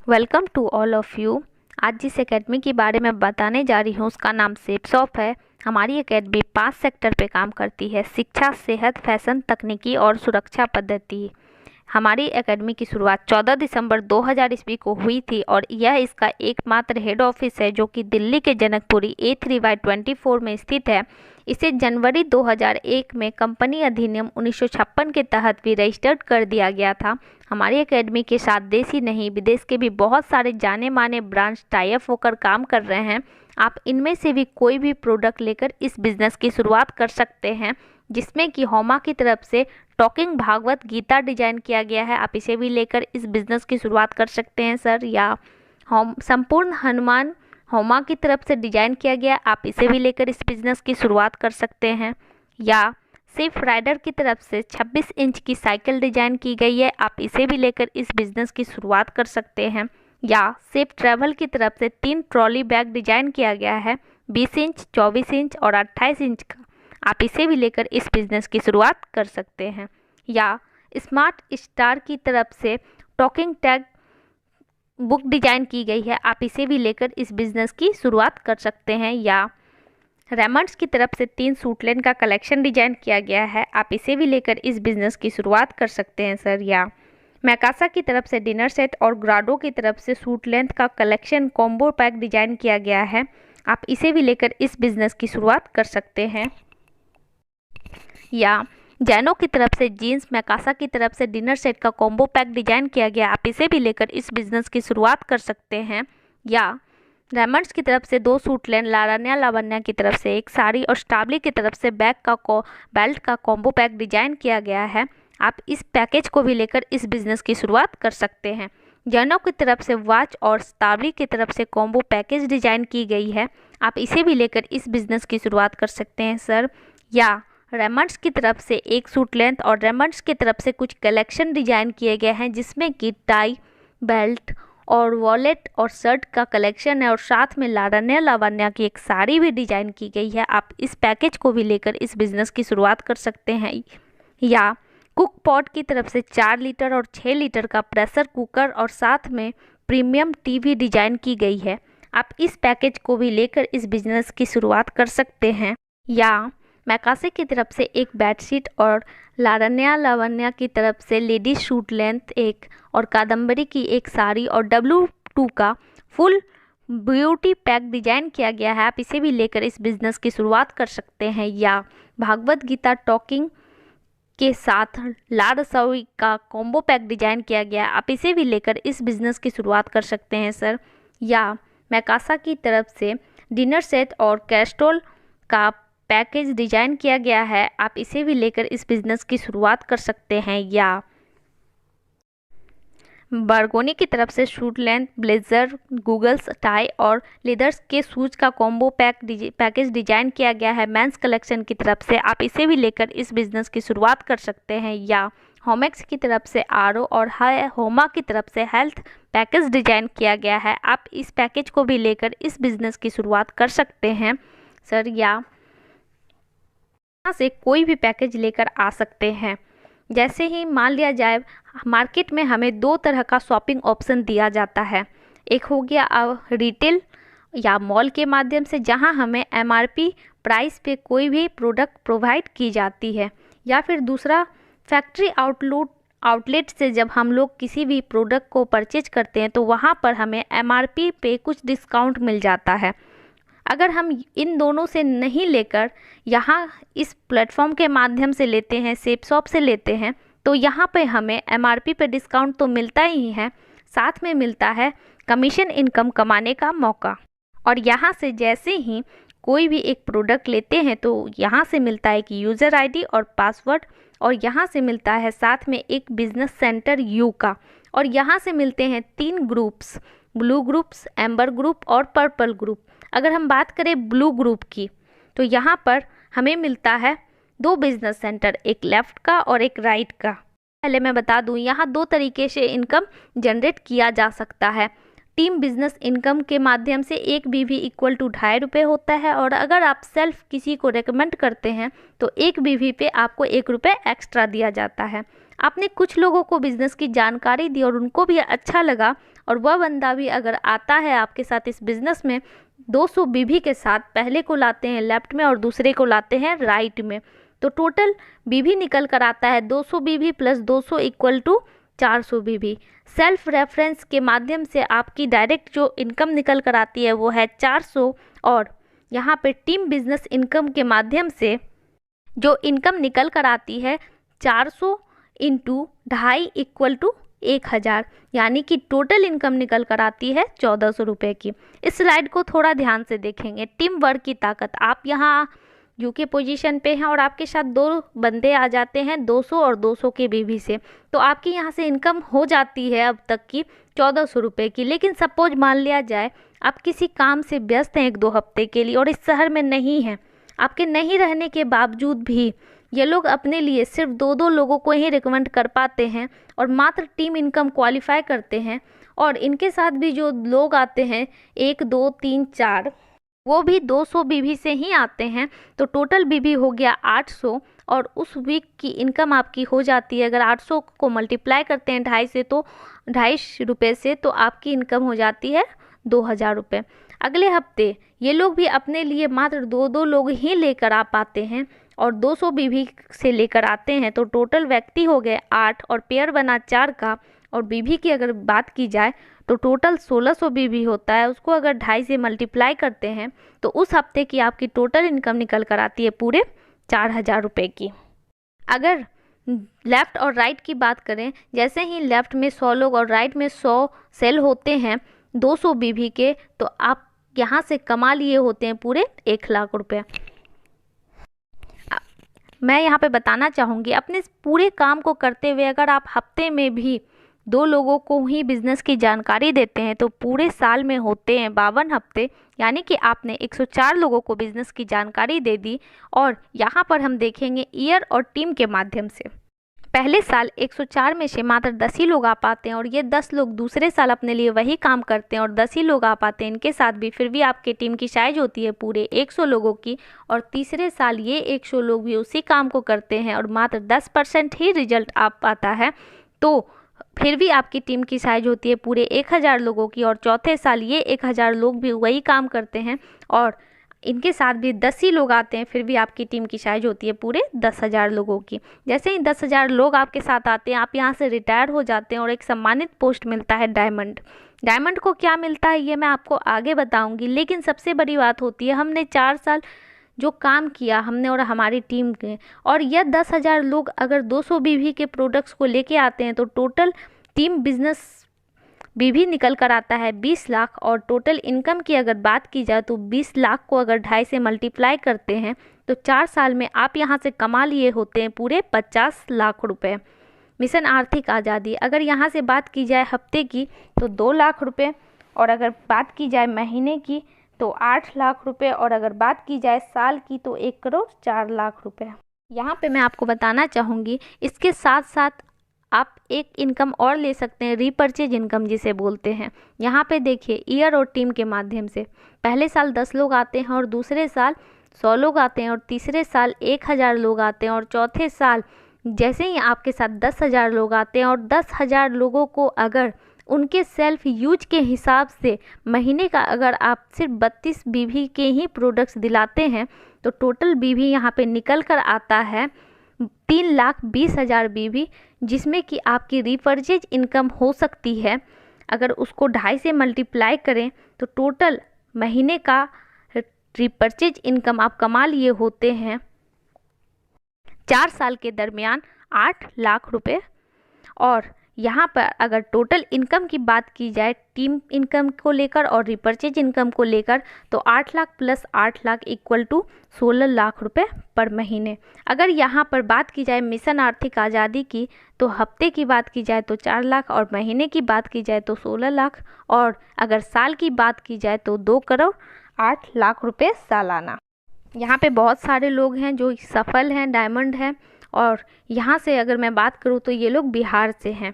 Welcome to all of you. आज जिस academy के बारे में बताने जा रही हूँ उसका नाम सेपसॉफ है। हमारी एकेडमी 5 सेक्टर पे काम करती है: शिक्षा, सेहत, फैशन, तकनीकी और सुरक्षा पद्धति। हमारी एकेडमी की शुरुआत 14 दिसंबर 2000 ईस्वी को हुई थी और यह इसका एकमात्र हेड ऑफिस है जो कि दिल्ली के जनकपुरी A3/24 में स्थित है। इसे जनवरी 2001 में कंपनी अधिनियम 1956 के तहत भी रजिस्टर्ड कर दिया गया था। हमारी एकेडमी के साथ देश ही नहीं विदेश के भी बहुत सारे जाने माने ब्रांच टाई अप होकर काम कर रहे हैं। आप इनमें से भी कोई भी प्रोडक्ट लेकर इस बिज़नेस की शुरुआत कर सकते हैं, जिसमें कि होमा की तरफ से टॉकिंग भागवत गीता डिजाइन किया गया है। आप इसे भी लेकर इस बिज़नेस की शुरुआत कर सकते हैं सर। या होम संपूर्ण हनुमान होमा की तरफ से डिजाइन किया गया, आप इसे भी लेकर इस बिज़नेस की शुरुआत कर सकते हैं। या सिर्फ राइडर की तरफ से 26 इंच की साइकिल डिजाइन की गई है, आप इसे भी लेकर इस बिज़नेस की शुरुआत कर सकते हैं। या सिर्फ ट्रैवल की तरफ से 3 ट्रॉली बैग डिजाइन किया गया है, 20 इंच, 24 इंच और 28 इंच का, आप इसे भी लेकर इस बिज़नेस की शुरुआत कर सकते हैं। या स्मार्ट स्टार की तरफ से टॉकिंग टैग बुक डिजाइन की गई है, आप इसे भी लेकर इस बिज़नेस की शुरुआत कर सकते हैं। या रेमंड्स की तरफ से 3 सूटलेन का कलेक्शन डिजाइन किया गया है, आप इसे भी लेकर इस बिज़नेस की शुरुआत कर सकते हैं सर। या मैकासा की तरफ से डिनर सेट और ग्राडो की तरफ से सूट लेंथ का कलेक्शन कॉम्बो पैक डिजाइन किया गया है, आप इसे भी लेकर इस बिज़नेस की शुरुआत कर सकते हैं। या जैनो की तरफ से जीन्स मैकासा की तरफ से डिनर सेट का कॉम्बो पैक डिजाइन किया गया, आप इसे भी लेकर इस बिज़नेस की शुरुआत कर सकते हैं। या रेमंड्स की तरफ से 2 सूट लेन, लावण्या लावण्या की तरफ से एक साड़ी और स्टाबली की तरफ से बेल्ट का कॉम्बो पैक डिजाइन किया गया है, आप इस पैकेज को भी लेकर इस बिज़नेस की शुरुआत कर सकते हैं। जैनो की तरफ से वॉच और स्टाबली की तरफ से कॉम्बो पैकेज डिजाइन की गई है, आप इसे भी लेकर इस बिज़नेस की शुरुआत कर सकते हैं सर। या रेमंड्स की तरफ से एक सूट लेंथ और रेमंड्स की तरफ से कुछ कलेक्शन डिजाइन किए गए हैं, जिसमें कि टाई, बेल्ट और वॉलेट और शर्ट का कलेक्शन है और साथ में लावण्या लावण्या की एक साड़ी भी डिजाइन की गई है, आप इस पैकेज को भी लेकर इस बिज़नेस की शुरुआत कर सकते हैं। या कुक पॉट की तरफ से 4 लीटर और 6 लीटर का प्रेशर कुकर और साथ में प्रीमियम टीवी डिजाइन की गई है, आप इस पैकेज को भी लेकर इस बिज़नेस की शुरुआत कर सकते हैं। या मैकासे की तरफ से एक बेडशीट और लावण्या लावण्या की तरफ से लेडीज सूट लेंथ एक और कादम्बरी की एक साड़ी और W2 का फुल ब्यूटी पैक डिजाइन किया गया है, आप इसे भी लेकर इस बिज़नेस की शुरुआत कर सकते हैं। या भागवत गीता टॉकिंग के साथ ला रसोई का कॉम्बो पैक डिजाइन किया गया, आप इसे भी लेकर इस बिज़नेस की शुरुआत कर सकते हैं सर। या मैकासा की तरफ से डिनर सेट और कैस्ट्रोल का पैकेज डिजाइन किया गया है, आप इसे भी लेकर इस बिज़नेस की शुरुआत कर सकते हैं। या बारगोनी की तरफ से suit length, blazer, goggles, tie और लेदर्स के शूज का कॉम्बो पैकेज डिजाइन किया गया है मेंस कलेक्शन की तरफ से, आप इसे भी लेकर इस बिज़नेस की शुरुआत कर सकते हैं। या होमेक्स की तरफ से आरओ और होमा की तरफ से हेल्थ पैकेज डिजाइन किया गया है, आप इस पैकेज को भी लेकर इस बिज़नेस की शुरुआत कर सकते हैं सर। या यहाँ से कोई भी पैकेज लेकर आ सकते हैं। जैसे ही मान लिया जाए मार्केट में हमें 2 तरह का शॉपिंग ऑप्शन दिया जाता है, एक हो गया रिटेल या मॉल के माध्यम से जहाँ हमें MRP प्राइस पे कोई भी प्रोडक्ट प्रोवाइड की जाती है, या फिर दूसरा फैक्ट्री आउटलेट से जब हम लोग किसी भी प्रोडक्ट को परचेज करते हैं तो वहाँ पर हमें MRP पे कुछ डिस्काउंट मिल जाता है। अगर हम इन दोनों से नहीं लेकर यहाँ इस प्लेटफॉर्म के माध्यम से लेते हैं, सेपसॉप से लेते हैं, तो यहाँ पे हमें MRP पे डिस्काउंट तो मिलता ही है, साथ में मिलता है कमीशन इनकम कमाने का मौका। और यहाँ से जैसे ही कोई भी एक प्रोडक्ट लेते हैं तो यहाँ से मिलता है कि यूज़र ID और पासवर्ड, और यहाँ से मिलता है साथ में एक बिजनेस सेंटर यू का, और यहाँ से मिलते हैं 3 groups, blue groups, amber group और पर्पल ग्रुप। अगर हम बात करें ब्लू ग्रुप की तो यहाँ पर हमें मिलता है 2 बिजनेस सेंटर, एक लेफ़्ट का और एक राइट का। पहले मैं बता दूँ यहाँ 2 तरीके से इनकम जनरेट किया जा सकता है। टीम बिजनेस इनकम के माध्यम से एक BV इक्वल टू 2.5 रुपये होता है, और अगर आप सेल्फ किसी को रेकमेंड करते हैं तो एक BV पे आपको 1 रुपये एक्स्ट्रा दिया जाता है। आपने कुछ लोगों को बिज़नेस की जानकारी दी और उनको भी अच्छा लगा और वह बंदा भी अगर आता है आपके साथ इस बिज़नेस में 200 बीवी के साथ, पहले को लाते हैं लेफ्ट में और दूसरे को लाते हैं राइट में, तो टोटल बीवी निकल कर आता है 200 बीवी प्लस 200 इक्वल टू 400 बीवी। सेल्फ रेफरेंस के माध्यम से आपकी डायरेक्ट जो इनकम निकल कर आती है वो है 400, और यहाँ पे टीम बिजनेस इनकम के माध्यम से जो इनकम निकल कर आती है 400 इंटू 2.5 इक्वल टू 1000, यानी कि टोटल इनकम निकल कर आती है 1400 रुपये की। इस स्लाइड को थोड़ा ध्यान से देखेंगे। टीम वर्क की ताकत, आप यहाँ यूके पोजीशन पे हैं और आपके साथ 2 बंदे आ जाते हैं 200 और 200 के बीवी से, तो आपकी यहाँ से इनकम हो जाती है अब तक की 1400 रुपये की। लेकिन सपोज मान लिया जाए आप किसी काम से व्यस्त हैं 1-2 हफ्ते के लिए और इस शहर में नहीं हैं, आपके नहीं रहने के बावजूद भी ये लोग अपने लिए सिर्फ 2-2 लोगों को ही रिकमेंड कर पाते हैं और मात्र टीम इनकम क्वालिफाई करते हैं, और इनके साथ भी जो लोग आते हैं 1 2 3 4 वो भी 200 बीवी से ही आते हैं, तो टोटल बीवी हो गया 800, और उस वीक की इनकम आपकी हो जाती है, अगर 800 को मल्टीप्लाई करते हैं 2.5 से तो 250 रुपये से, तो आपकी इनकम हो जाती है 2000 रुपये। अगले हफ्ते ये लोग भी अपने लिए मात्र 2-2 लोग ही लेकर आ पाते हैं और 200 बीवी से लेकर आते हैं, तो टोटल व्यक्ति हो गए 8 और पेयर बना 4 का, और बीवी की अगर बात की जाए तो टोटल 1600 बीवी होता है, उसको अगर 2.5 से मल्टीप्लाई करते हैं तो उस हफ्ते की आपकी टोटल इनकम निकल कर आती है पूरे 4000 रुपये की। अगर लेफ़्ट और राइट की बात करें, जैसे ही लेफ़्ट में 100 लोग और राइट में 100 सेल होते हैं 200 बीवी के, तो आप यहाँ से कमा लिए होते हैं पूरे 1 लाख रुपये। मैं यहाँ पे बताना चाहूँगी, अपने इस पूरे काम को करते हुए अगर आप हफ्ते में भी 2 लोगों को ही बिज़नेस की जानकारी देते हैं तो पूरे साल में होते हैं 52 हफ्ते, यानी कि आपने 104 लोगों को बिज़नेस की जानकारी दे दी। और यहाँ पर हम देखेंगे ईयर और टीम के माध्यम से। पहले साल 104 में से मात्र 10 ही लोग आ पाते हैं और ये 10 लोग दूसरे साल अपने लिए वही काम करते हैं और 10 ही लोग आ पाते हैं इनके साथ भी, फिर भी आपकी टीम की साइज होती है पूरे 100 लोगों की, और तीसरे साल ये 100 लोग भी उसी काम को करते हैं और मात्र 10% ही रिजल्ट आ पाता है, तो फिर भी आपकी टीम की साइज होती है पूरे 1000 लोगों की, और चौथे साल ये 1000 लोग भी वही काम करते हैं और इनके साथ भी 10 ही लोग आते हैं, फिर भी आपकी टीम की साइज होती है पूरे 10,000 लोगों की। जैसे ही 10,000 लोग आपके साथ आते हैं, आप यहाँ से रिटायर हो जाते हैं और एक सम्मानित पोस्ट मिलता है डायमंड। डायमंड को क्या मिलता है ये मैं आपको आगे बताऊंगी, लेकिन सबसे बड़ी बात होती है हमने 4 साल जो काम किया हमने और हमारी टीम के, और यह 10,000 लोग अगर 200 बीवी के प्रोडक्ट्स को लेके आते हैं तो टोटल टीम बिजनेस बीवी निकल कर आता है 20 लाख, और टोटल इनकम की अगर बात की जाए तो 20 लाख को अगर 2.5 से मल्टीप्लाई करते हैं तो 4 साल में आप यहाँ से कमा लिए होते हैं पूरे 50 लाख रुपए। मिशन आर्थिक आज़ादी, अगर यहाँ से बात की जाए हफ्ते की तो 2 लाख रुपए, और अगर बात की जाए महीने की तो 8 लाख रुपए, और अगर बात की जाए साल की तो 1 करोड़ 4 लाख रुपए। यहाँ पे मैं आपको बताना चाहूँगी इसके साथ साथ आप एक इनकम और ले सकते हैं, रीपर्चेज इनकम जिसे बोलते हैं। यहाँ पे देखिए ईयर और टीम के माध्यम से पहले साल 10 लोग आते हैं और दूसरे साल 100 लोग आते हैं और तीसरे साल 1000 लोग आते हैं और चौथे साल जैसे ही आपके साथ 10,000 लोग आते हैं, और 10,000 लोगों को अगर उनके सेल्फ यूज के हिसाब से महीने का अगर आप सिर्फ 32 बीवी के ही प्रोडक्ट्स दिलाते हैं तो टोटल बीवी यहाँ पे निकल कर आता है 3,20,000 बीवी, जिसमें कि आपकी रीपर्चेज इनकम हो सकती है अगर उसको 2.5 से मल्टीप्लाई करें तो टोटल महीने का रीपर्चेज इनकम आप कमा लिए होते हैं 4 साल के दरमियान 8 लाख रुपए। और यहाँ पर अगर टोटल इनकम की बात की जाए टीम इनकम को लेकर और रीपर्चेज इनकम को लेकर तो 8 lakh plus 8 lakh equal to 16 lakh रुपए पर महीने। अगर यहाँ पर बात की जाए मिशन आर्थिक आज़ादी की तो हफ्ते की बात की जाए तो 4 लाख, और महीने की बात की जाए तो 16 लाख, और अगर साल की बात की जाए तो 2 करोड़ 8 लाख रुपए सालाना। यहाँ पे बहुत सारे लोग हैं जो सफल हैं, डायमंड हैं, और यहाँ से अगर मैं बात करूँ तो ये लोग बिहार से हैं।